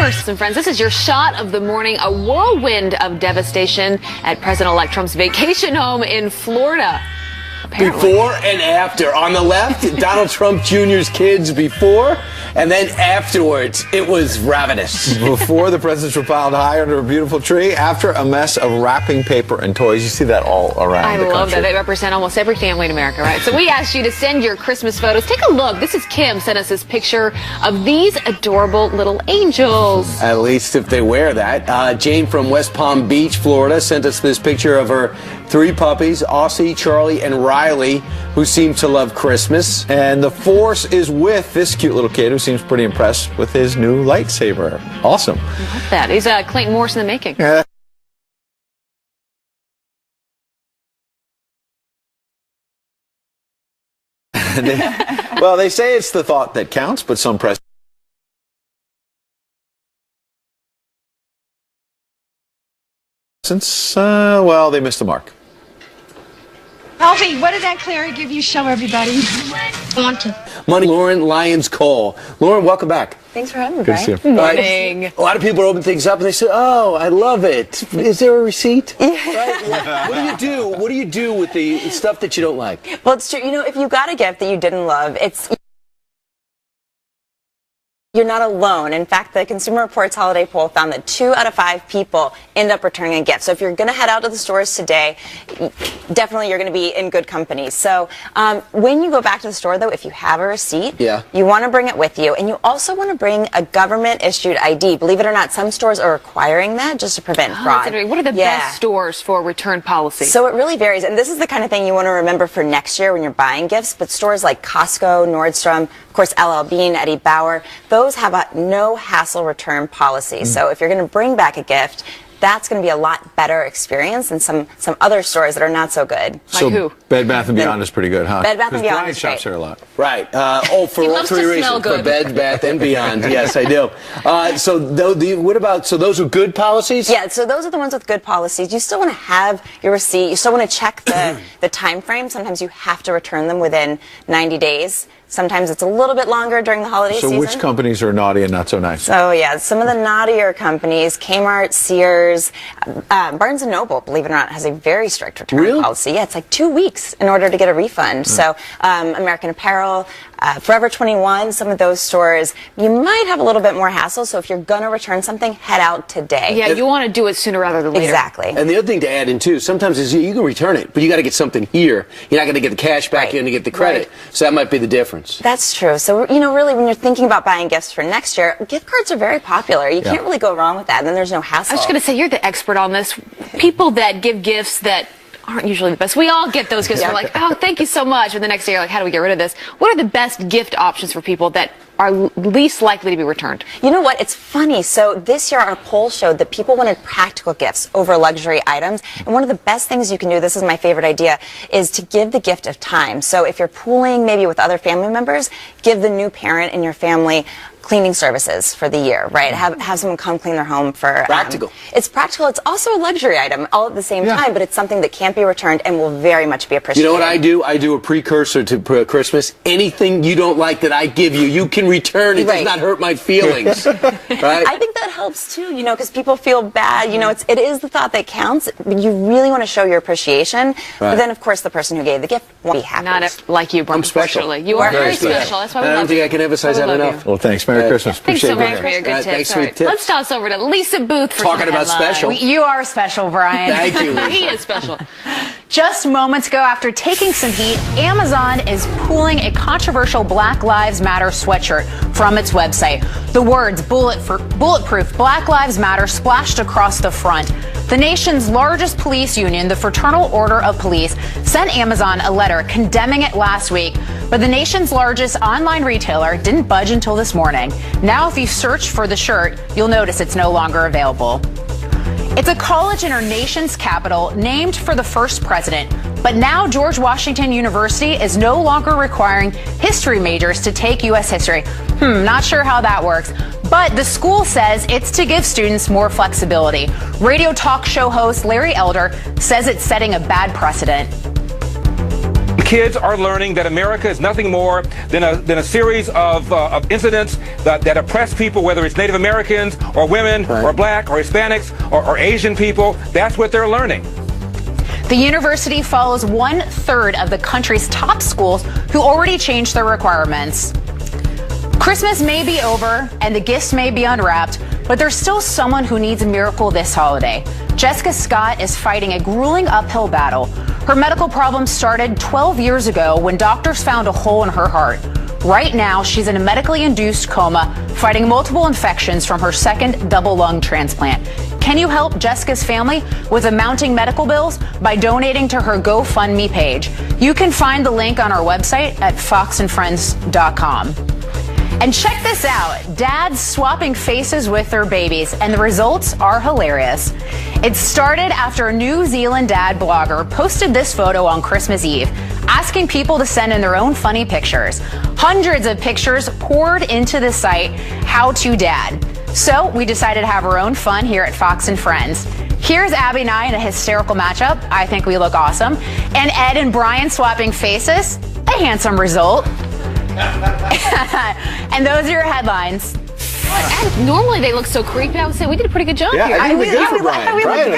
course, and friends, this is your shot of the morning. A whirlwind of devastation at President-elect Trump's vacation home in Florida. Apparently. Before and after. On the left, Donald Trump Jr.'s kids before, and then afterwards, it was ravenous. Before, the presidents were piled high under a beautiful tree. After, a mess of wrapping paper and toys. You see that all around the country. I love that. They represent almost every family in America, right? So we asked you to send your Christmas photos. Take a look. This is Kim sent us this picture of these adorable little angels. At least if they wear that. Jane from West Palm Beach, Florida, sent us this picture of her 3 puppies, Aussie, Charlie, and Riley, who seem to love Christmas. And the force is with this cute little kid who seems pretty impressed with his new lightsaber. Awesome. I love that. He's Clayton Morris in the making. Well, they say it's the thought that counts, but some press. Well, they missed the mark. Elfie, what did Aunt Clary give you? Show everybody. I want to. Money, Lauren Lyons Cole. Lauren, welcome back. Thanks for having me, Good to see Brian. you. Morning. A lot of people open things up and they say, "Oh, I love it. Is there a receipt?" Yeah. Right? What do you do? What do you do with the stuff that you don't like? Well, it's true. You know, if you got a gift that you didn't love, you're not alone. In fact, the Consumer Reports holiday poll found that 2 out of 5 people end up returning a gift. So if you're going to head out to the stores today, definitely you're going to be in good company. So when you go back to the store, though, if you have a receipt, you want to bring it with you. And you also want to bring a government-issued ID. Believe it or not, some stores are requiring that just to prevent fraud. What are the best stores for return policy? So it really varies. And this is the kind of thing you want to remember for next year when you're buying gifts. But stores like Costco, Nordstrom, of course, LL Bean, Eddie Bauer, those have a no hassle return policy. So if you're going to bring back a gift, that's going to be a lot better experience than some other stores that are not so good. So like who? Bed Bath & Beyond is pretty good, huh? Bed Bath & Beyond Brian is shops great. here a lot. Right. For all 3 reasons. smell good. For Bed Bath & Beyond. Yes, I do. What about, so those are good policies? Yeah, so those are the ones with good policies. You still want to have your receipt. You still want to check the time frame. Sometimes you have to return them within 90 days. Sometimes it's a little bit longer during the holiday season. So which companies are naughty and not so nice? So yeah, some of the naughtier companies, Kmart, Sears, Barnes & Noble, believe it or not, has a very strict return policy. Yeah, it's like 2 weeks in order to get a refund. So American Apparel, Forever 21, some of those stores, you might have a little bit more hassle. So if you're going to return something, head out today. Yeah, you want to do it sooner rather than later. Exactly. And the other thing to add in, too, sometimes is you can return it, but you got to get something here. You're not going to get the cash back, you're going to get the credit. So that might be the difference. That's true. So, you know, really, when you're thinking about buying gifts for next year, gift cards are very popular. You can't really go wrong with that. And then there's no hassle. I was going to say, you're the expert on this. People that give gifts that aren't usually the best. We all get those gifts. We're like, oh, thank you so much. And the next day, you're like, how do we get rid of this? What are the best gift options for people that are least likely to be returned? You know what? It's funny. So this year, our poll showed that people wanted practical gifts over luxury items. And one of the best things you can do, this is my favorite idea, is to give the gift of time. So if you're pooling maybe with other family members, give the new parent in your family cleaning services for the year, right? Have someone come clean their home for... Practical. It's practical. It's also a luxury item all at the same time, but it's something that can't be returned and will very much be appreciated. You know what I do? I do a precursor to Christmas. Anything you don't like that I give you, you can return. It does not hurt my feelings. Right? I think that helps too, you know, because people feel bad. You know, it is the thought that counts, but you really want to show your appreciation. But then, of course, the person who gave the gift won't be happy. Not like you, I'm special. You are very special. That's why we love you. I don't think I can emphasize that enough. Well, thanks. Merry Christmas. Thanks so much being for your good tips. Thanks for your tips. Let's toss over to Lisa Booth for Talking some about headlines. special. You are special, Brian. Thank you. He is special. Just moments ago, after taking some heat, Amazon is pulling a controversial Black Lives Matter sweatshirt from its website. The words bulletproof Black Lives Matter splashed across the front. The nation's largest police union, the Fraternal Order of Police, sent Amazon a letter condemning it last week, but the nation's largest online retailer didn't budge until this morning. Now, if you search for the shirt, you'll notice it's no longer available. It's a college in our nation's capital named for the first president, but now George Washington University is no longer requiring history majors to take U.S. history. Not sure how that works, but the school says it's to give students more flexibility. Radio talk show host Larry Elder says it's setting a bad precedent. kids are learning that America is nothing more than a series of incidents that oppress people, whether it's Native Americans or women or black or Hispanics or Asian people. That's what they're learning. The university follows 1/3 of the country's top schools who already changed their requirements. Christmas may be over and the gifts may be unwrapped, but there's still someone who needs a miracle this holiday. Jessica Scott is fighting a grueling uphill battle. Her medical problems started 12 years ago when doctors found a hole in her heart. Right now, she's in a medically induced coma, fighting multiple infections from her second double lung transplant. Can you help Jessica's family with the mounting medical bills by donating to her GoFundMe page? You can find the link on our website at foxandfriends.com. And check this out, dads swapping faces with their babies, and the results are hilarious. It started after a New Zealand dad blogger posted this photo on Christmas Eve, asking people to send in their own funny pictures. Hundreds of pictures poured into the site, How to Dad. So we decided to have our own fun here at Fox and Friends. Here's Abby and I in a hysterical matchup. I think we look awesome. And Ed and Brian swapping faces, a handsome result. And those are your headlines. And normally they look so creepy. I would say we did a pretty good job here. I think we did for Brian. Brian,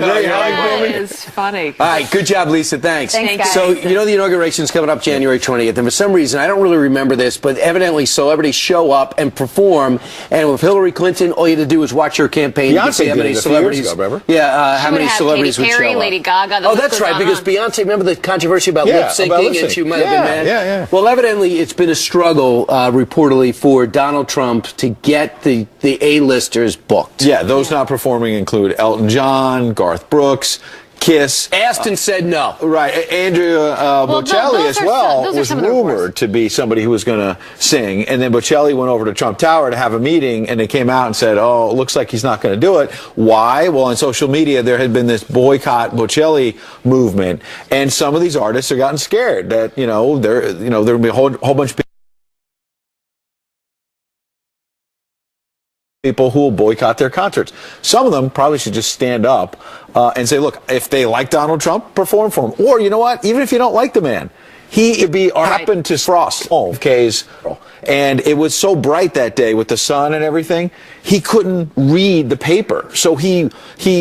That is funny. All right, good job, Lisa. Thanks. Thanks, guys. So, you know the inauguration's coming up January 20th, and for some reason, I don't really remember this, but evidently celebrities show up and perform, and with Hillary Clinton, all you had to do was watch her campaign. Beyonce see how many did it a few celebrities. years ago, remember? Yeah, how She would many have celebrities Katy would Perry, show up. Lady Gaga, the Oh, list that's goes right, on. because Beyonce, remember the controversy about Yeah, lip syncing, about lip and sync. she might have been mad? Yeah. Well, evidently, it's been a struggle, reportedly, for Donald Trump to get the A-listers booked. Yeah, those not performing include Elton John, Garth Brooks, Kiss. Asked and said no. Right, Andrea Bocelli those as are well those are was some of the reports. rumored to be somebody who was going to sing, and then Bocelli went over to Trump Tower to have a meeting, and they came out and said, "Oh, it looks like he's not going to do it." Why? Well, on social media there had been this boycott Bocelli movement, and some of these artists have gotten scared that there will be a whole bunch of people who will boycott their concerts. Some of them probably should just stand up and say, look, if they like Donald Trump, perform for him. Or, you know what, even if you don't like the man, he could be happened to frost K's. And it was so bright that day with the sun and everything, he couldn't read the paper. So he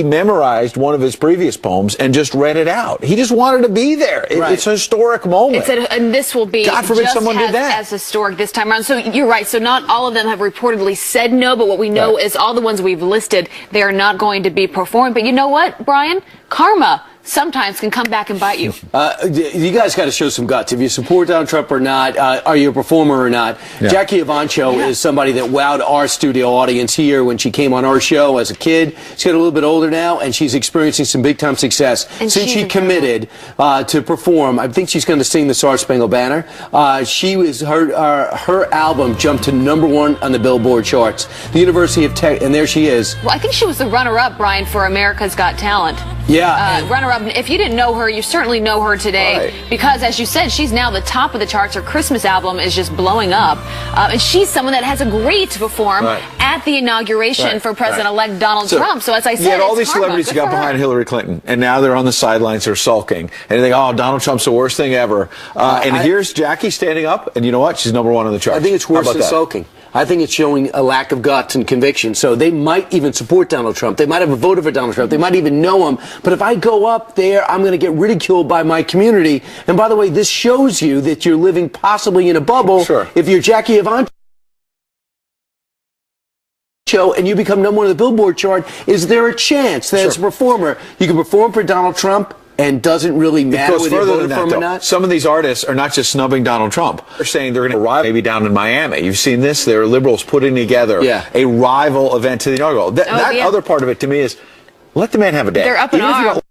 memorized one of his previous poems and just read it out. He just wanted to be there. It's a historic moment. And this will be God forbid just someone did that. as historic this time around. So you're right. So not all of them have reportedly said no, but what we know is all the ones we've listed, they are not going to be performed. But you know what, Brian? Karma sometimes can come back and bite you. You guys got to show some guts. If you support Donald Trump or not, are you a performer or not? Yeah. Jackie Avancho is somebody that wowed our studio audience here when she came on our show as a kid. She's getting a little bit older now, and she's experiencing some big-time success. And since she she's committed to perform, I think she's going to sing the Star-Spangled Banner. Her album jumped to #1 on the Billboard charts. The University of Tech, and there she is. Well, I think she was the runner-up, Brian, for America's Got Talent. Yeah. Runner-up. If you didn't know her, you certainly know her today because, as you said, she's now the top of the charts. Her Christmas album is just blowing up. And she's someone that has agreed to perform at the inauguration for President-elect Donald Trump. So, as I said, you had all these karma. celebrities who Good got for her. behind Hillary Clinton, and now they're on the sidelines, they're sulking. And they think, oh, Donald Trump's the worst thing ever. And here's Jackie standing up, and you know what? She's #1 on the charts. I think it's How worse about than that? sulking. I think it's showing a lack of guts and conviction. So they might even support Donald Trump. They might have voted for Donald Trump. They might even know him. But if I go up there, I'm going to get ridiculed by my community. And by the way, this shows you that you're living possibly in a bubble. Sure. If you're Jackie Avancho and you become #1 on the Billboard chart, is there a chance that as a performer, you can perform for Donald Trump and doesn't really matter whether you voted for him or not? Some of these artists are not just snubbing Donald Trump. They're saying they're going to arrive maybe down in Miami. You've seen this. There are liberals putting together a rival event to the inaugural. That other part of it to me is let the man have a day. They're up in Even if you arms. don't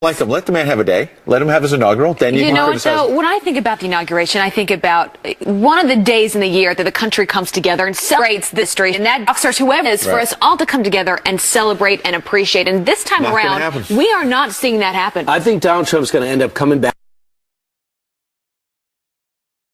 like him, let the man have a day. Let him have his inaugural. Then you You can know what, criticize though? him. When I think about the inauguration, I think about one of the days in the year that the country comes together and celebrates this street. And that boxers whoever it is for us all to come together and celebrate and appreciate. And this time Not gonna around, happen. we are not seeing that happen. I think Donald Trump's going to end up coming back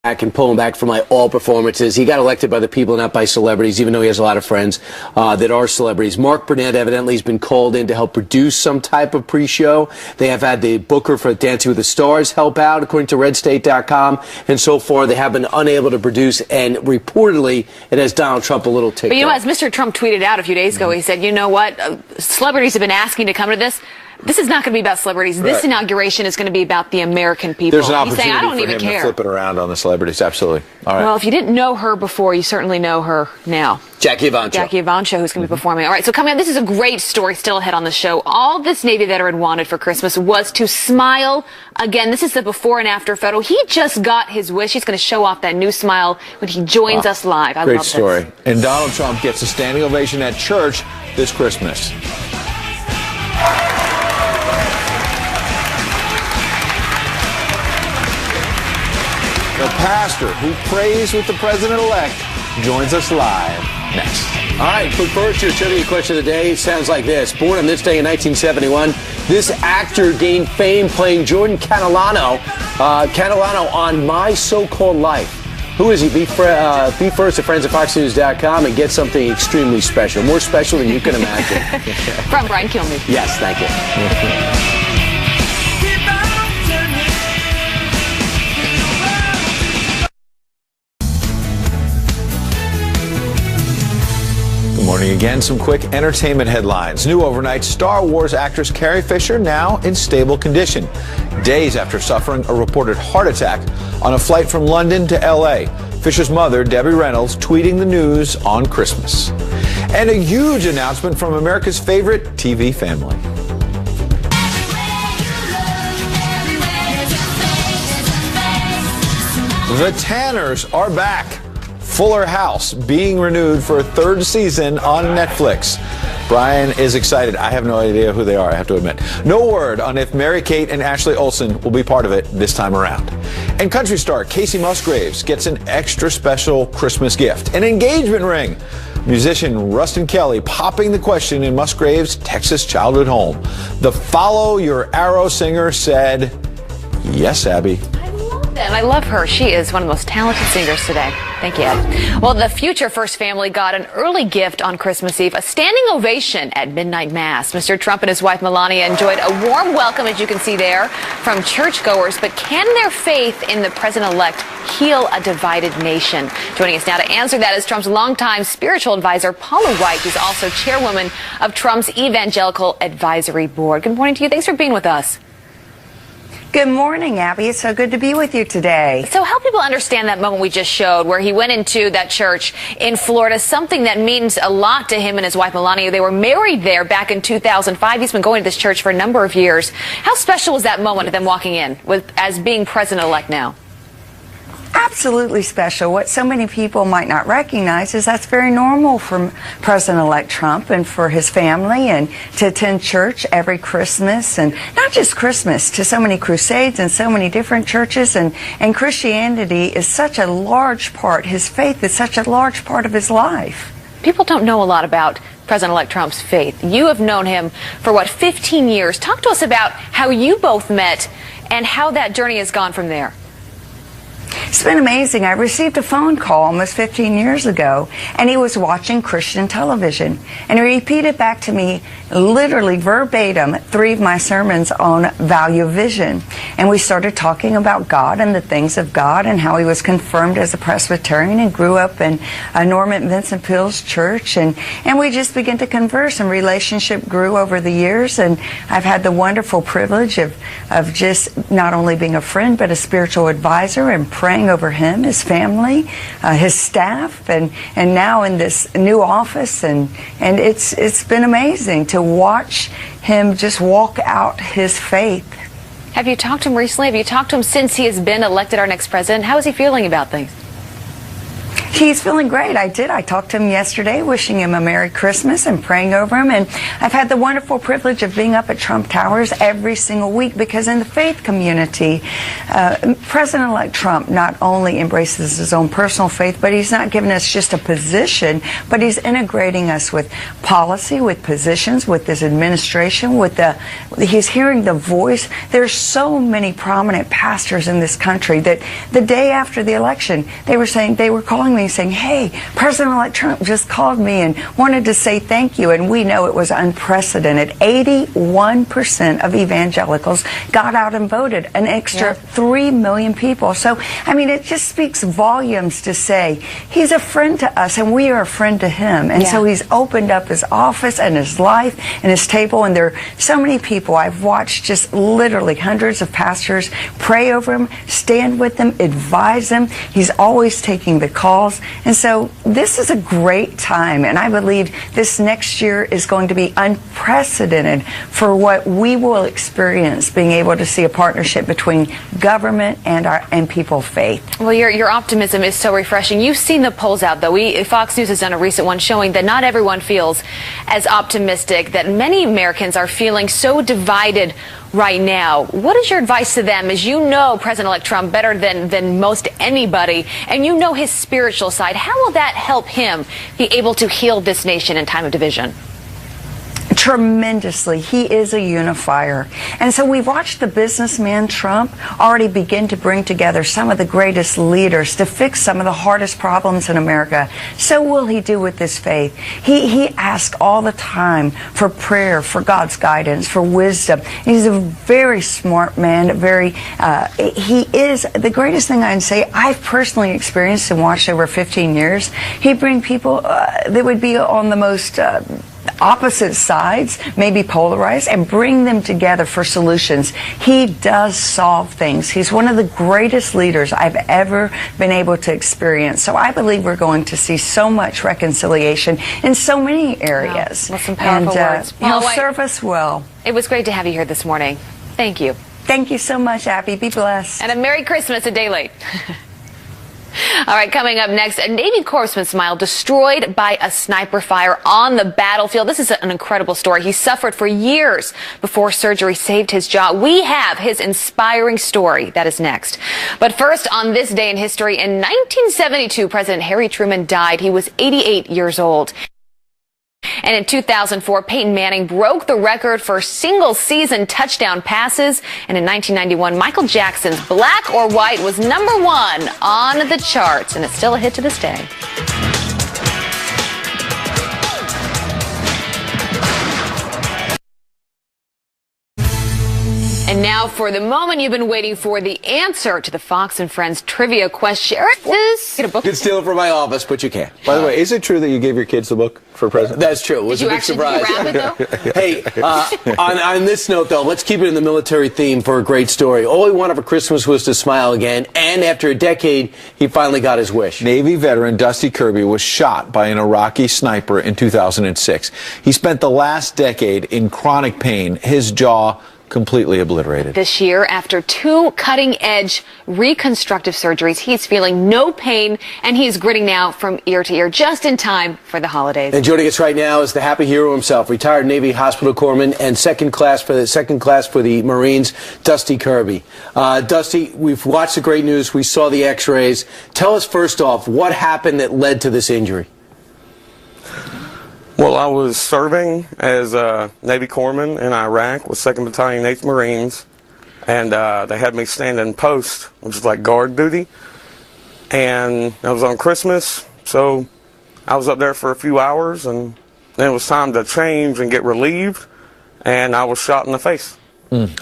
back and pulling back from all performances. He got elected by the people, not by celebrities, even though he has a lot of friends that are celebrities. Mark Burnett evidently has been called in to help produce some type of pre-show. They have had the booker for Dancing with the Stars help out, according to RedState.com. And so far, they have been unable to produce, and reportedly, it has Donald Trump a little ticked But you know, off. as Mr. Trump tweeted out a few days ago, he said, you know what, celebrities have been asking to come to this. This is not going to be about celebrities. This inauguration is going to be about the American people. There's an opportunity He's saying, I don't for even him care. to flip it around on the celebrities. Absolutely. All right. Well, if you didn't know her before, you certainly know her now. Jackie Evancho. Jackie Evancho, who's going to be performing. All right, so coming up, this is a great story still ahead on the show. All this Navy veteran wanted for Christmas was to smile again. This is the before and after photo. He just got his wish. He's going to show off that new smile when he joins us live. I Great love story. this. And Donald Trump gets a standing ovation at church this Christmas. The pastor who prays with the president-elect joins us live next. All right, quick first, your trivia question of the day sounds like this. Born on this day in 1971, this actor gained fame playing Jordan Catalano on My So-Called Life. Who is he? Be first at friendsatfoxnews.com and get something extremely special, more special than you can imagine. From Brian Kilmeade. Yes, thank you. Good morning again. Some quick entertainment headlines. New overnight, Star Wars actress Carrie Fisher now in stable condition, days after suffering a reported heart attack on a flight from London to L.A. Fisher's mother, Debbie Reynolds, tweeting the news on Christmas. And a huge announcement from America's favorite TV family. The Tanners are back. Fuller House being renewed for a third season on Netflix. Brian is excited. I have no idea who they are, I have to admit. No word on if Mary-Kate and Ashley Olsen will be part of it this time around. And country star Casey Musgraves gets an extra special Christmas gift, an engagement ring. Musician Rustin Kelly popping the question in Musgraves' Texas childhood home. The Follow Your Arrow singer said, "Yes, Abby." And I love her. She is one of the most talented singers today. Thank you, Ed. Well, the future First family got an early gift on Christmas Eve, a standing ovation at midnight mass. Mr. Trump and his wife Melania enjoyed a warm welcome, as you can see there, from churchgoers. But can their faith in the president-elect heal a divided nation? Joining us now to answer that is Trump's longtime spiritual advisor, Paula White, who's also chairwoman of Trump's Evangelical Advisory Board. Good morning to you. Thanks for being with us. Good morning, Abby. It's so good to be with you today. So help people understand that moment we just showed where he went into that church in Florida, something that means a lot to him and his wife Melania. They were married there back in 2005. He's been going to this church for a number of years. How special was that moment of them walking in as being president-elect now? Absolutely special. What so many people might not recognize is that's very normal for President-elect Trump and for his family, and to attend church every Christmas, and not just Christmas, to so many crusades and so many different churches. And Christianity is such a large part, his faith is such a large part of his life. People don't know a lot about President-elect Trump's faith. You have known him for, 15 years. Talk to us about how you both met and how that journey has gone from there. It's been amazing. I received a phone call almost 15 years ago, and he was watching Christian television. And he repeated back to me, literally verbatim, 3 of my sermons on value of vision. And we started talking about God and the things of God and how he was confirmed as a Presbyterian and grew up in Norman Vincent Peale's church. And we just began to converse, and relationship grew over the years. And I've had the wonderful privilege of just not only being a friend, but a spiritual advisor, and praying over him, his family, his staff, and now in this new office, and it's been amazing to watch him just walk out his faith. Have you talked to him recently? Have you talked to him since he has been elected our next president? How is he feeling about things? He's feeling great. I did. I talked to him yesterday, wishing him a Merry Christmas and praying over him. And I've had the wonderful privilege of being up at Trump Towers every single week, because in the faith community, President-elect Trump not only embraces his own personal faith, but he's not giving us just a position, but he's integrating us with policy, with positions, with this administration, he's hearing the voice. There's so many prominent pastors in this country that the day after the election, they were calling me saying, hey, President-elect Trump just called me and wanted to say thank you. And we know it was unprecedented. 81% of evangelicals got out and voted, an extra 3 million people. So, I mean, it just speaks volumes to say he's a friend to us and we are a friend to him. And so he's opened up his office and his life and his table. And there are so many people I've watched, just literally hundreds of pastors, pray over him, stand with him, advise him. He's always taking the calls. And so this is a great time. And I believe this next year is going to be unprecedented for what we will experience, being able to see a partnership between government and people of faith. Well, your optimism is so refreshing. You've seen the polls out, though. Fox News has done a recent one showing that not everyone feels as optimistic, that many Americans are feeling so divided right now. What is your advice to them, as you know President-elect Trump better than most anybody, and you know his spiritual side? How will that help him be able to heal this nation in time of division? Tremendously. He is a unifier. And so we've watched the businessman Trump already begin to bring together some of the greatest leaders to fix some of the hardest problems in America. So will he do with this faith. He asks all the time for prayer, for God's guidance, for wisdom. He's a very smart man, he is the greatest thing I can say. I've personally experienced and watched over 15 years. He'd bring people that would be on the most opposite sides, maybe polarized, and bring them together for solutions. He does solve things. He's one of the greatest leaders I've ever been able to experience. So I believe we're going to see so much reconciliation in so many areas. Wow, that's some powerful words. He'll serve us well. It was great to have you here this morning. Thank you. Thank you so much, Abby. Be blessed. And a Merry Christmas a day late. All right, coming up next, a Navy corpsman smile destroyed by a sniper fire on the battlefield. This is an incredible story. He suffered for years before surgery saved his jaw. We have his inspiring story. That is next. But first, on this day in history, in 1972, President Harry Truman died. He was 88 years old. And in 2004, Peyton Manning broke the record for single-season touchdown passes. And in 1991, Michael Jackson's Black or White was #1 on the charts. And it's still a hit to this day. And now for the moment you've been waiting for, the answer to the Fox and Friends trivia question. Get a book. You can steal it from my office, but you can't. By the way, is it true that you gave your kids the book for present? That's true. It was a big surprise. Did you wrap it, though? Hey, on this note, though, let's keep it in the military theme for a great story. All he wanted for Christmas was to smile again, and after a decade, he finally got his wish. Navy veteran Dusty Kirby was shot by an Iraqi sniper in 2006. He spent the last decade in chronic pain, his jaw completely obliterated. This year, after 2 cutting-edge reconstructive surgeries, he's feeling no pain, and he's gritting now from ear to ear, just in time for the holidays. And joining us right now is the happy hero himself, retired Navy hospital corpsman and second class for the Marines, Dusty Kirby. Dusty, we've watched the great news. We saw the X-rays. Tell us first off, what happened that led to this injury? Well, I was serving as a Navy corpsman in Iraq with 2nd Battalion, 8th Marines, and they had me standing post, which is like guard duty, and that was on Christmas, so I was up there for a few hours, and then it was time to change and get relieved, and I was shot in the face.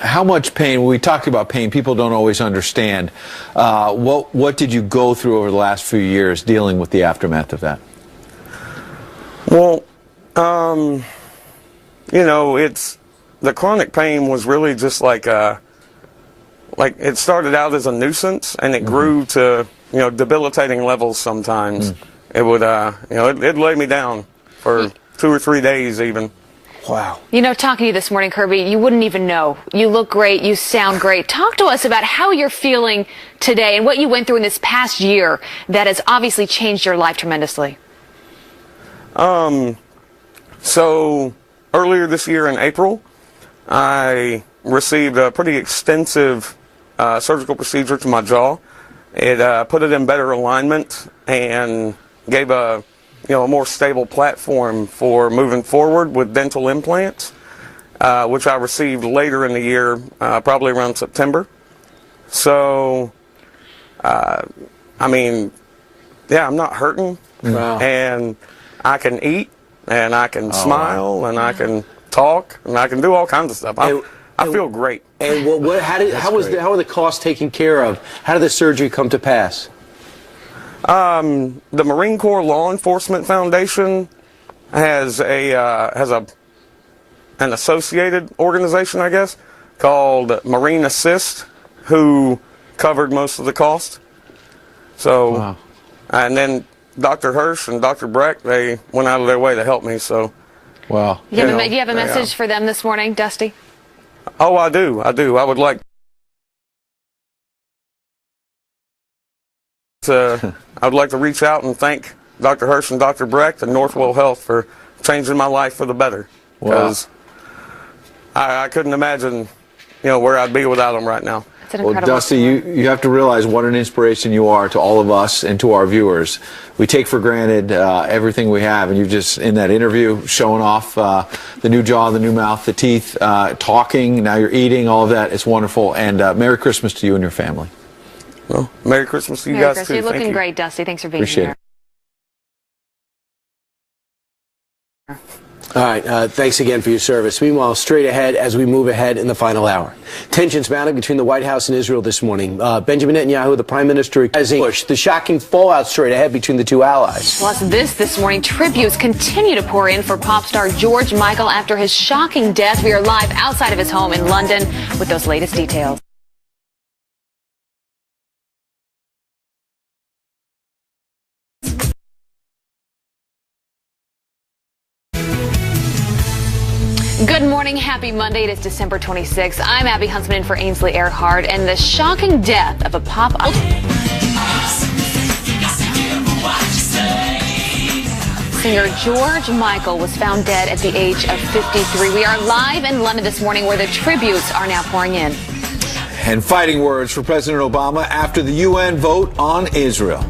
How much pain? We talked about pain. People don't always understand. What did you go through over the last few years dealing with the aftermath of that? Well, you know, the chronic pain was really just like it started out as a nuisance, and it grew to, you know, debilitating levels sometimes. It would, you know, it'd lay me down for 2 or 3 days even. Wow. You know, talking to you this morning, Kirby, you wouldn't even know. You look great. You sound great. Talk to us about how you're feeling today and what you went through in this past year that has obviously changed your life tremendously. So earlier this year in April, I received a pretty extensive surgical procedure to my jaw. It put it in better alignment and gave a more stable platform for moving forward with dental implants, which I received later in the year, probably around September. So, I mean, yeah, I'm not hurting, and I can eat, and I can smile, and I can talk, and I can do all kinds of stuff. I feel great. And how are the costs taken care of? How did the surgery come to pass? The Marine Corps Law Enforcement Foundation has an associated organization, I guess, called Marine Assist, who covered most of the cost. So, and then Dr. Hirsch and Dr. Breck, they went out of their way to help me. So, wow. Do you have a message for them this morning, Dusty? Oh, I do. I would like to reach out and thank Dr. Hirsch and Dr. Brecht and Northwell Health for changing my life for the better. Because I couldn't imagine, where I'd be without them right now. Well, Dusty, you have to realize what an inspiration you are to all of us and to our viewers. We take for granted everything we have, and you've just, in that interview, showing off the new jaw, the new mouth, the teeth, talking, now you're eating, all of that. It's wonderful. And Merry Christmas to you and your family. Well, Merry Christmas to you guys, too. You're looking great, Dusty. Thanks for being Appreciate here. it. All right, thanks again for your service. Meanwhile, straight ahead as we move ahead in the final hour. Tensions mounting between the White House and Israel this morning. Benjamin Netanyahu, the Prime Minister, has pushed the shocking fallout straight ahead between the two allies. Plus this morning, tributes continue to pour in for pop star George Michael after his shocking death. We are live outside of his home in London with those latest details. Good morning. Happy Monday. It is December 26th. I'm Abby Huntsman in for Ainsley Earhart, and the shocking death of a pop singer George Michael was found dead at the age of 53. We are live in London this morning where the tributes are now pouring in. And fighting words for President Obama after the UN vote on Israel.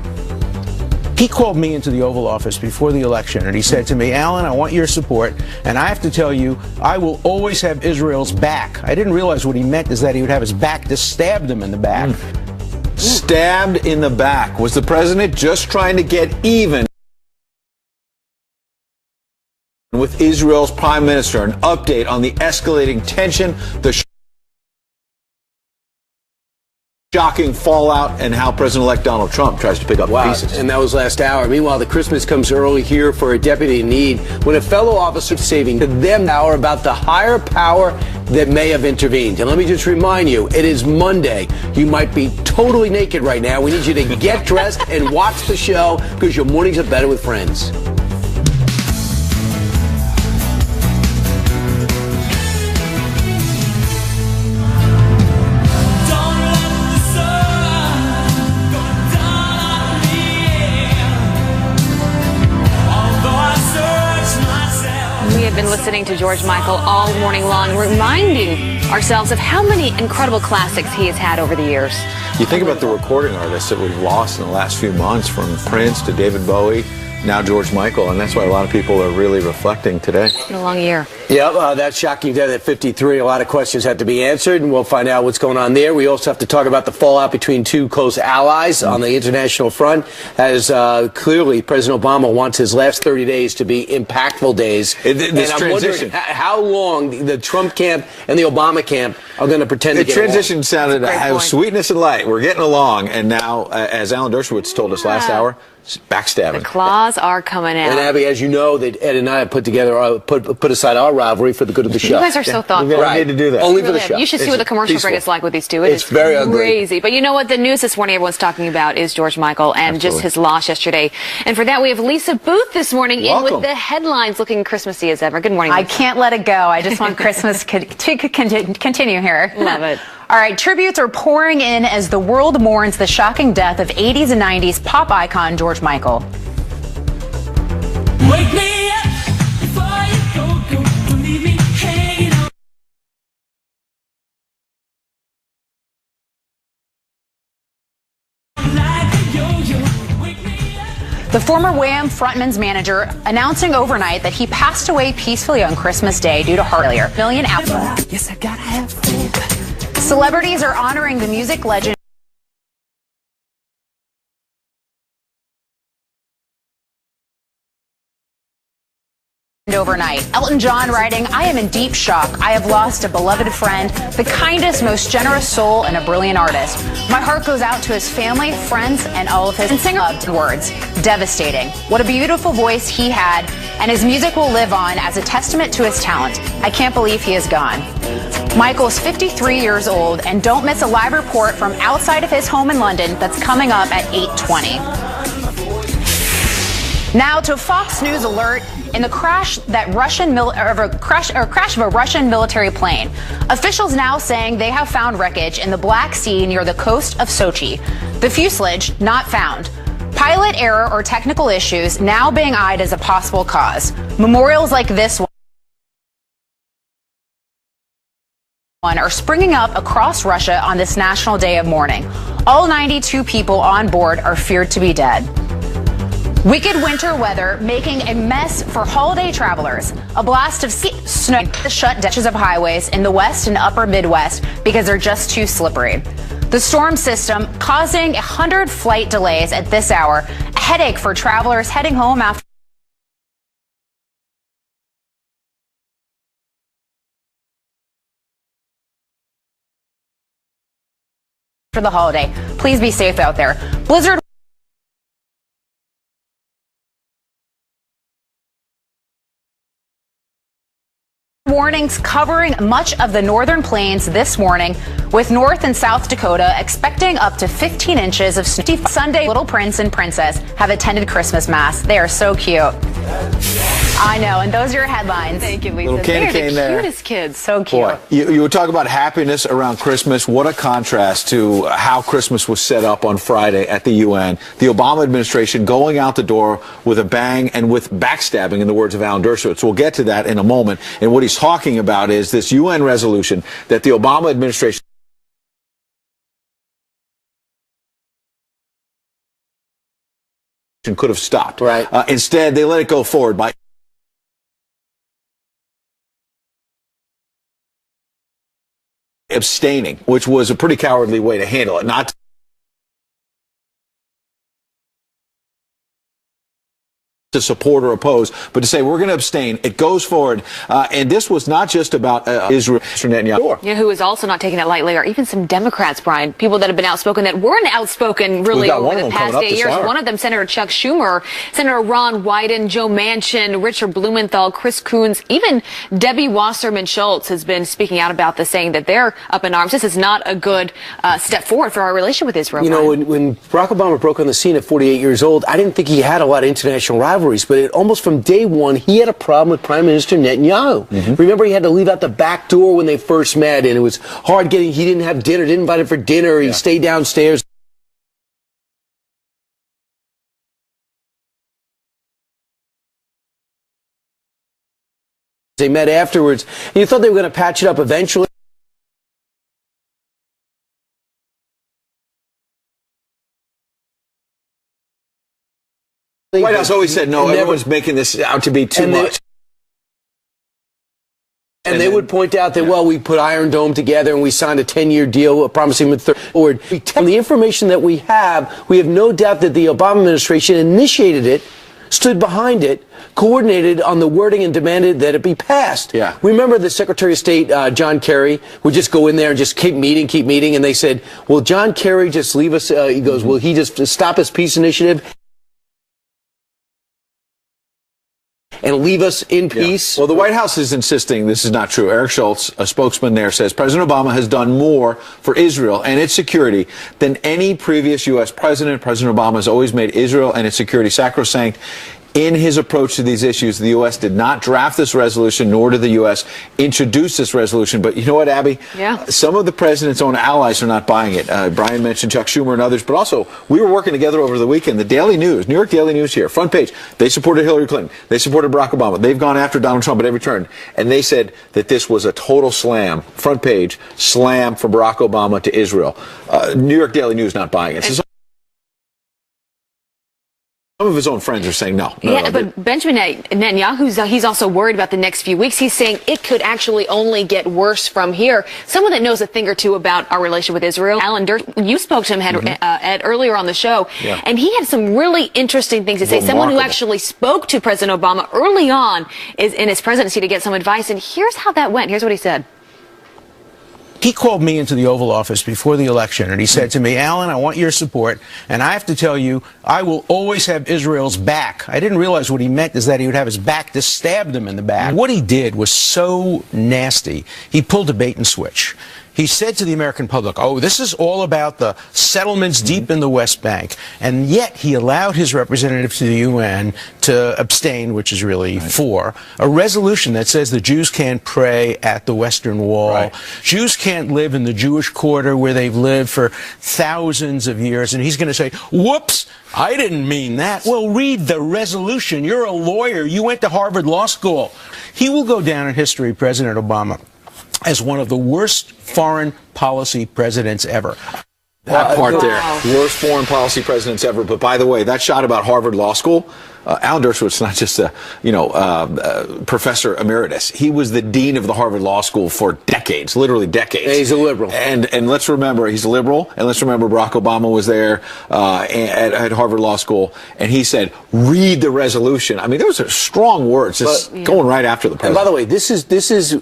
He called me into the Oval Office before the election, and he said to me, Alan, I want your support, and I have to tell you, I will always have Israel's back. I didn't realize what he meant is that he would have his back. Just stabbed him in the back. Stabbed in the back. Was the president just trying to get even with Israel's prime minister? An update on the escalating tension, the shocking fallout, and how President-elect Donald Trump tries to pick up pieces. And that was last hour. Meanwhile, the Christmas comes early here for a deputy in need when a fellow officer saving them now about the higher power that may have intervened. And let me just remind you, it is Monday. You might be totally naked right now. We need you to get dressed and watch the show because your mornings are better with friends. Been listening to George Michael all morning long, reminding ourselves of how many incredible classics he has had over the years. You think about the recording artists that we've lost in the last few months, from Prince to David Bowie, now George Michael, and that's why a lot of people are really reflecting today. It's been a long year. Yep, that shocking death at 53. A lot of questions have to be answered, and we'll find out what's going on there. We also have to talk about the fallout between two close allies on the international front, as clearly President Obama wants his last 30 days to be impactful days. This I'm transition. wondering how long the Trump camp and the Obama camp are going to pretend to get along. The transition sounded to have sweetness and light. We're getting along, and now, as Alan Dershowitz told us last hour, backstabbing. The claws are coming out. And Abby, as you know, that Ed and I have put together, put aside our rivalry for the good of the show. You guys are so thoughtful. We need to do that. Only for the show. You should see what the commercial break is like with these two. It's very ugly. Crazy. But you know what? The news this morning everyone's talking about is George Michael and just his loss yesterday. And for that, we have Lisa Booth this morning in with the headlines looking Christmassy as ever. Good morning, Lisa. I can't let it go. I just want Christmas to continue here. Love it. All right, tributes are pouring in as the world mourns the shocking death of 80s and 90s pop icon George Michael. Wake me up before you go, don't leave me hanging on. Like a yo-yo. Wake me up. The former Wham frontman's manager announcing overnight that he passed away peacefully on Christmas Day due to heart failure. Yes, I gotta have faith. Celebrities are honoring the music legend overnight. Elton John writing, "I am in deep shock. I have lost a beloved friend, the kindest, most generous soul, and a brilliant artist. My heart goes out to his family, friends, and all of his loved words. Devastating. What a beautiful voice he had, and his music will live on as a testament to his talent. I can't believe he is gone." Michael is 53 years old, and don't miss a live report from outside of his home in London that's coming up at 8:20. Now to Fox News alert in the crash of a Russian military plane. Officials now saying they have found wreckage in the Black Sea near the coast of Sochi. The fuselage not found. Pilot error or technical issues now being eyed as a possible cause. Memorials like this one are springing up across Russia on this National Day of Mourning. All 92 people on board are feared to be dead. Wicked winter weather making a mess for holiday travelers. A blast of snow shut ditches of highways in the west and upper Midwest because they're just too slippery. The storm system causing 100 flight delays at this hour. A headache for travelers heading home after the holiday. Please be safe out there. Blizzard warnings covering much of the northern plains this morning, with North and South Dakota expecting up to 15 inches of snow. Sunday, little prince and princess have attended Christmas Mass. They are so cute. I know, and those are your headlines. Thank you, Lisa. Little candy cane They're the there. cutest kids. So cute. Boy, you would talk about happiness around Christmas. What a contrast to how Christmas was set up on Friday at the UN. The Obama administration going out the door with a bang and with backstabbing, in the words of Alan Dershowitz. We'll get to that in a moment. And what he's talking about is this UN resolution that the Obama administration could have stopped. Right. Instead, they let it go forward by abstaining, which was a pretty cowardly way to handle it. Not to support or oppose, but to say we're going to abstain. It goes forward. And this was not just about Israel. Netanyahu. You know who is also not taking it lightly are even some Democrats, Brian. People that have been outspoken that weren't outspoken really over the past 8 years. One of them, Senator Chuck Schumer, Senator Ron Wyden, Joe Manchin, Richard Blumenthal, Chris Coons, even Debbie Wasserman Schultz has been speaking out about this, saying that they're up in arms. This is not a good step forward for our relationship with Israel. You know, when Barack Obama broke on the scene at 48 years old, I didn't think he had a lot of international rivalries, but almost from day one, he had a problem with Prime Minister Netanyahu. Remember, he had to leave out the back door when they first met, and it was hard getting, he didn't have dinner, didn't invite him for dinner, he stayed downstairs. They met afterwards, and you thought they were going to patch it up eventually. The White House always said, no, everyone's making this out to be too much. And they would point out that, well, we put Iron Dome together and we signed a 10-year deal promising them forward. From the information that we have no doubt that the Obama administration initiated it, stood behind it, coordinated on the wording, and demanded that it be passed. Remember the Secretary of State, John Kerry, would just go in there and just keep meeting, and they said, will John Kerry just leave us, he goes, will he just stop his peace initiative? and leave us in peace? Well, the White House is insisting this is not true. Eric Schultz, a spokesman there, says President Obama has done more for Israel and its security than any previous U.S. president. President Obama has always made Israel and its security sacrosanct. In his approach to these issues, the U.S. did not draft this resolution, nor did the U.S. introduce this resolution. But you know what, Abby? Yeah. Some of the president's own allies are not buying it. Brian mentioned Chuck Schumer and others, but also we were working together over the weekend. The Daily News, New York Daily News here, front page, they supported Hillary Clinton. They supported Barack Obama. They've gone after Donald Trump at every turn. And they said that this was a total slam, front page, slam for Barack Obama to Israel. New York Daily News not buying it. So some of his own friends are saying no. But Benjamin Netanyahu, he's also worried about the next few weeks. He's saying it could actually only get worse from here. Someone that knows a thing or two about our relationship with Israel, Alan Dershowitz, you spoke to him Ed, earlier on the show, and he had some really interesting things to say. Someone who actually spoke to President Obama early on in his presidency to get some advice, and here's how that went. Here's what he said. He called me into the Oval Office before the election, and he said to me, Alan, I want your support, and I have to tell you, I will always have Israel's back. I didn't realize what he meant is that he would have his back to stab them in the back. What he did was so nasty. He pulled a bait and switch. He said to the American public, oh, this is all about the settlements deep in the West Bank. And yet he allowed his representative to the UN to abstain, which is really for, a resolution that says the Jews can't pray at the Western Wall. Jews can't live in the Jewish quarter where they've lived for thousands of years. And he's going to say, whoops, I didn't mean that. Well, read the resolution. You're a lawyer. You went to Harvard Law School. He will go down in history, President Obama, as one of the worst foreign policy presidents ever. That part there, worst foreign policy presidents ever. But by the way, that shot about Harvard Law School, Alan Dershowitz is not just a professor emeritus. He was the dean of the Harvard Law School for decades, literally decades. And he's a liberal. And let's remember, he's a liberal. And let's remember Barack Obama was there at Harvard Law School, and he said, "Read the resolution." I mean, those are strong words, just going right after the president. And by the way, this is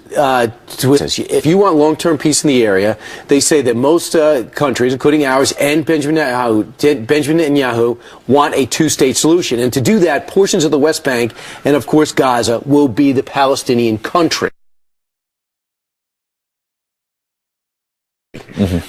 if you want long-term peace in the area, they say that most countries, including ours and Benjamin Netanyahu, want a two-state solution, and to do that, portions of the West Bank and, of course, Gaza will be the Palestinian country.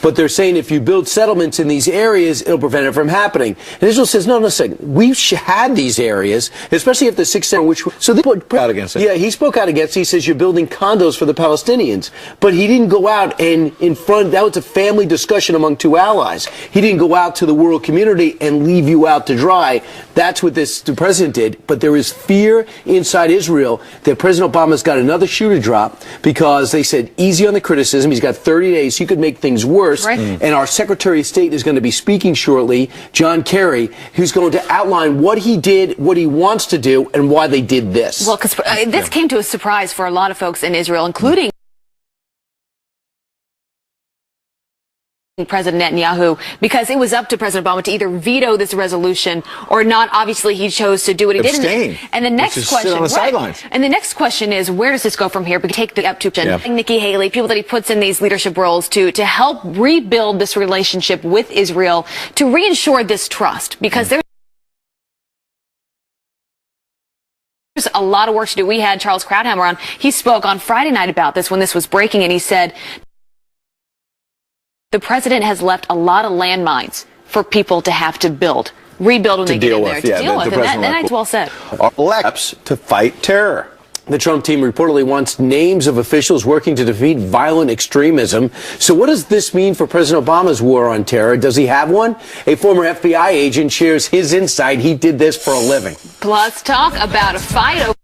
But they're saying if you build settlements in these areas, it'll prevent it from happening. And Israel says, no, we had these areas, especially after the 6th century, so they put out against it. Yeah, he spoke out against it. He says you're building condos for the Palestinians. But he didn't go out and that was a family discussion among two allies. He didn't go out to the world community and leave you out to dry. That's what the president did. But there is fear inside Israel that President Obama's got another shoe to drop because they said easy on the criticism. He's got 30 days. He could make things worse. And our Secretary of State is going to be speaking shortly, John Kerry, who's going to outline what he did, what he wants to do, and why they did this. Well, because this came to a surprise for a lot of folks in Israel, including President Netanyahu, because it was up to President Obama to either veto this resolution or not. Obviously, he chose to do what he did. And the next question, and the next question is, where does this go from here? We take the up to Nikki Haley, people that he puts in these leadership roles to help rebuild this relationship with Israel, to reinsure this trust, because there's a lot of work to do. We had Charles Krauthammer on. He spoke on Friday night about this when this was breaking, and he said the president has left a lot of landmines for people to have to rebuild when they get in there, to deal with. And that's well said. Steps to fight terror. The Trump team reportedly wants names of officials working to defeat violent extremism. So what does this mean for President Obama's war on terror? Does he have one? A former FBI agent shares his insight. He did this for a living. Plus, talk about a fight over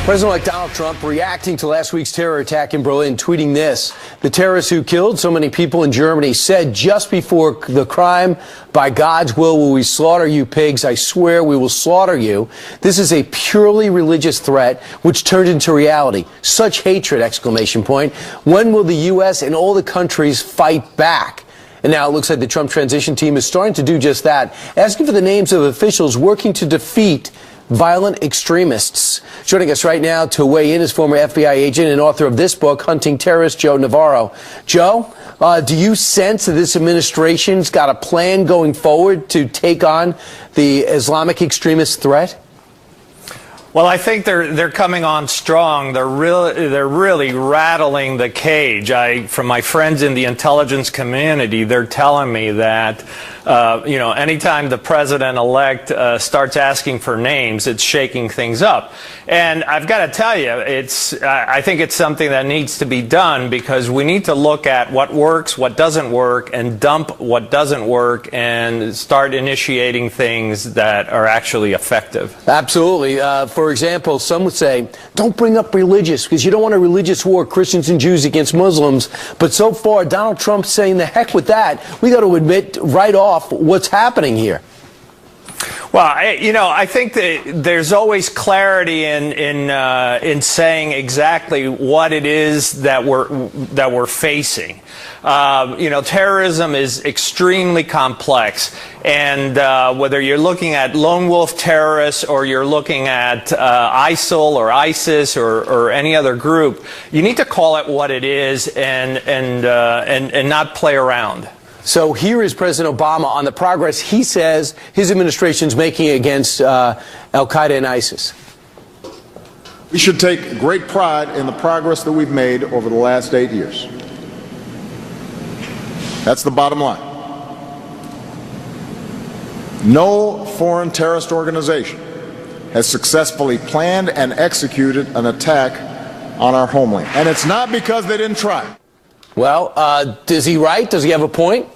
President-elect Donald Trump reacting to last week's terror attack in Berlin, tweeting this. The terrorists who killed so many people in Germany said just before the crime, by God's will we slaughter you pigs. I swear we will slaughter you. This is a purely religious threat which turned into reality. Such hatred, exclamation point. When will the U.S. and all the countries fight back? And now it looks like the Trump transition team is starting to do just that, asking for the names of officials working to defeat violent extremists. Joining us right now to weigh in is former FBI agent and author of this book, Hunting Terrorists, Joe Navarro. Joe, do you sense that this administration's got a plan going forward to take on the Islamic extremist threat? Well, I think they're coming on strong. They're really rattling the cage. From my friends in the intelligence community, they're telling me that anytime the president-elect starts asking for names, it's shaking things up. And I've got to tell you, I think it's something that needs to be done, because we need to look at what works, what doesn't work, and dump what doesn't work, and start initiating things that are actually effective. Absolutely. For example, some would say, don't bring up religious, because you don't want a religious war, Christians and Jews against Muslims. But so far, Donald Trump's saying, the heck with that. We got to admit right off what's happening here. Well, I think that there's always clarity in saying exactly what it is that we're facing. Terrorism is extremely complex, and whether you're looking at lone wolf terrorists or you're looking at ISIL or ISIS or any other group, you need to call it what it is and not play around. So here is President Obama on the progress he says his administration's making against al-Qaeda and ISIS. We should take great pride in the progress that we've made over the last 8 years. That's the bottom line. No foreign terrorist organization has successfully planned and executed an attack on our homeland. And it's not because they didn't try. Well, is he right? Does he have a point?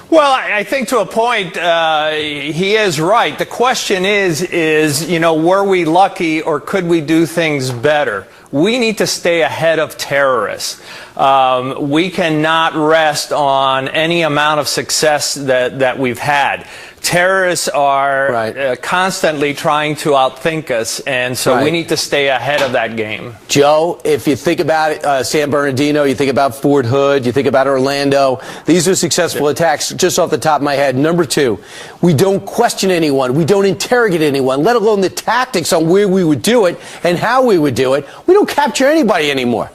Well, I think to a point he is right. The question is, were we lucky or could we do things better? We need to stay ahead of terrorists. We cannot rest on any amount of success that we've had. Terrorists are constantly trying to outthink us, and so we need to stay ahead of that game. Joe, if you think about San Bernardino, you think about Fort Hood, you think about Orlando, these are successful attacks just off the top of my head. Number two, we don't question anyone. We don't interrogate anyone, let alone the tactics on where we would do it and how we would do it. We don't capture anybody anymore.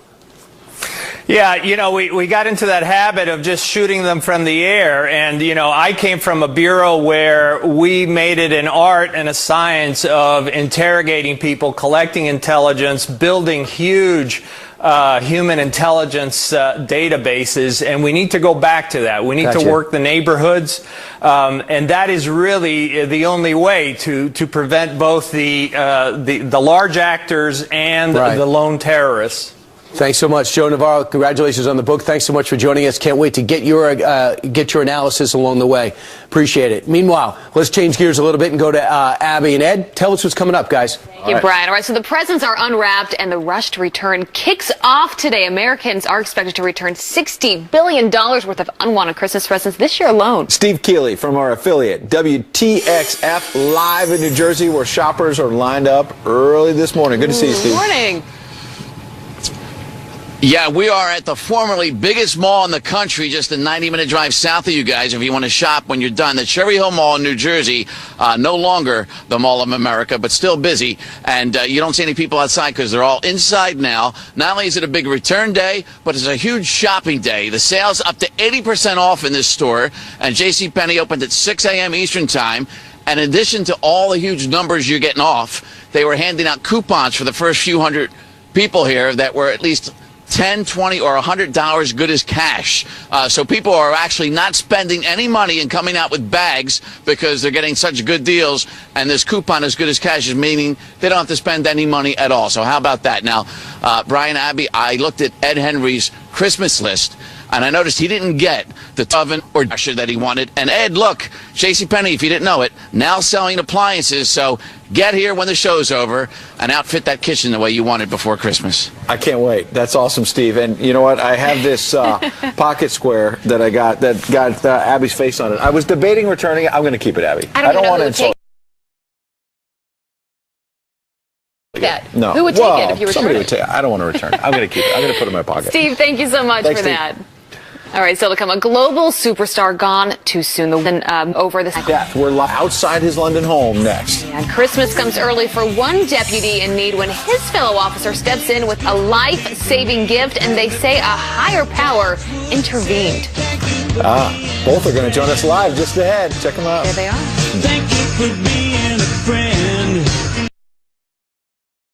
Yeah, we got into that habit of just shooting them from the air. And, I came from a bureau where we made it an art and a science of interrogating people, collecting intelligence, building huge human intelligence databases. And we need to go back to that. We need to work the neighborhoods. And that is really the only way to prevent both the large actors and the lone terrorists. Thanks so much, Joe Navarro. Congratulations on the book. Thanks so much for joining us. Can't wait to get your analysis along the way. Appreciate it. Meanwhile, let's change gears a little bit and go to Abby and Ed. Tell us what's coming up, guys. Thank you, Brian. All right, so the presents are unwrapped and the rush to return kicks off today. Americans are expected to return $60 billion worth of unwanted Christmas presents this year alone. Steve Keeley from our affiliate WTXF live in New Jersey, where shoppers are lined up early this morning. Good to see you, Steve. Good morning. Yeah, we are at the formerly biggest mall in the country, just a 90-minute drive south of you guys if you want to shop when you're done. The Cherry Hill Mall in New Jersey, no longer the Mall of America, but still busy. And you don't see any people outside because they're all inside now. Not only is it a big return day, but it's a huge shopping day. The sales up to 80% off in this store. And JCPenney opened at 6 a.m. Eastern Time. And in addition to all the huge numbers you're getting off, they were handing out coupons for the first few hundred people here that were at least $10, $20, or $100 good as cash. So people are actually not spending any money and coming out with bags because they're getting such good deals, and this coupon as good as cash is meaning they don't have to spend any money at all. So how about that? Now, Brian, Abby, I looked at Ed Henry's Christmas list, and I noticed he didn't get the oven or dishwasher that he wanted. And Ed, look, JCPenney, if you didn't know it, now selling appliances. So get here when the show's over and outfit that kitchen the way you wanted before Christmas. I can't wait. That's awesome, Steve. And you know what? I have this pocket square that I got that got Abby's face on it. I was debating returning it. I'm going to keep it, Abby. I don't want to insult. No. Who would take it if you returned somebody it? would take it. I don't want to return it. I'm going to keep it. I'm going to put it in my pocket. Steve, thank you so much Thanks, for Steve. that. All right, still to come, a global superstar gone too soon. Over this death. We're outside his London home next. And Christmas comes early for one deputy in need when his fellow officer steps in with a life-saving gift, and they say a higher power intervened. Both are going to join us live just ahead. Check them out. There they are. Thank you for being